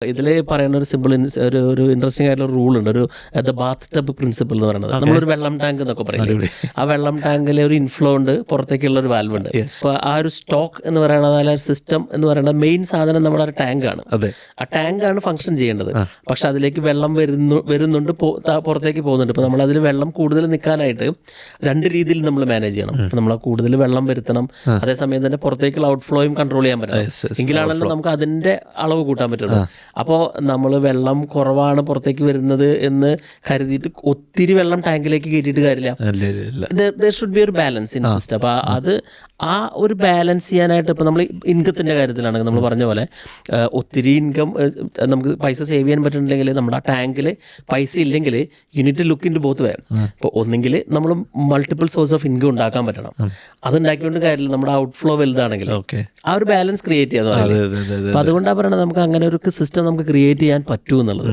ഇതിൽ പറയുന്ന ഒരു സിമ്പിൾ ഒരു ഇൻട്രസ്റ്റിംഗ് ആയിട്ടുള്ള റൂൾ ഉണ്ട്, ഒരു ദ ബാത്ത് ടബ് പ്രിൻസിപ്പിൾ എന്ന് പറയുന്നത്. നമ്മളൊരു വെള്ളം ടാങ്ക് എന്നൊക്കെ പറയുന്നത്, ആ വെള്ളം ടാങ്കിലെ ഒരു ഇൻഫ്ലോ ഉണ്ട്, പുറത്തേക്കുള്ള ഒരു വാൽവ് ഉണ്ട്. അപ്പോൾ ആ ഒരു സ്റ്റോക്ക് എന്ന് പറയുന്നത്, അല്ല സിസ്റ്റം എന്ന് പറയുന്നത് മെയിൻ സാധനം നമ്മുടെ ഒരു ടാങ്കാണ്. ആ ടാങ്കാണ് ഫംഗ്ഷൻ ചെയ്യേണ്ടത്. പക്ഷെ അതിലേക്ക് വെള്ളം വരുന്നുണ്ട്, പുറത്തേക്ക് പോകുന്നുണ്ട്. ഇപ്പോൾ നമ്മളതിൽ വെള്ളം കൂടുതൽ നിൽക്കാനായിട്ട് രണ്ട് രീതിയിൽ നമ്മൾ മാനേജ് ചെയ്യണം. ഇപ്പോൾ നമ്മൾ കൂടുതൽ വെള്ളം വരുത്തണം, അതേസമയം തന്നെ പുറത്തേക്കുള്ള ഔട്ട്ഫ്ലോയും കൺട്രോൾ ചെയ്യാൻ പറ്റണം. എങ്കിലാണല്ലോ നമുക്ക് അതിൻ്റെ അളവ് കൂട്ടാൻ പറ്റുള്ളൂ. അപ്പോൾ നമ്മൾ വെള്ളം കുറവാണ് പുറത്തേക്ക് വരുന്നത് എന്ന് കരുതിയിട്ട് ഒത്തിരി വെള്ളം ടാങ്കിലേക്ക് കയറ്റിയിട്ട് കാര്യമില്ല. ദർ ഷുഡ് ബി ഒരു ബാലൻസ് ഇൻ സിസ്റ്റം. അപ്പോൾ അത് ആ ഒരു ബാലൻസ് ചെയ്യാനായിട്ട് ഇപ്പോൾ നമ്മൾ ഇൻകത്തിൻ്റെ കാര്യത്തിലാണെങ്കിൽ നമ്മൾ പറഞ്ഞ പോലെ ഒത്തിരി ഇൻകം നമുക്ക് പൈസ സേവ് ചെയ്യാൻ പറ്റുന്നില്ലെങ്കിൽ നമ്മുടെ ആ ടാങ്കിൽ പൈസ ഇല്ലെങ്കിൽ unit look in to both way. ഇപ്പോൾ ഒന്നെങ്കിൽ നമ്മൾ മൾട്ടിപ്പിൾ സോഴ്സ് ഓഫ് ഇൻകം ഉണ്ടാക്കാൻ പറ്റണം. അതുണ്ടാക്കിക്കൊണ്ട് കാര്യമില്ല നമ്മുടെ ഔട്ട്ഫ്ലോ വലുതാണെങ്കിൽ. ആ ഒരു ബാലൻസ് ക്രിയേറ്റ് ചെയ്യാൻ. അപ്പോൾ അതുകൊണ്ടാണ് പറയുന്നത് നമുക്ക് അങ്ങനെ ഒരു സിസ്റ്റം നമുക്ക് ക്രിയേറ്റ് ചെയ്യാൻ പറ്റൂ എന്നുള്ളത്.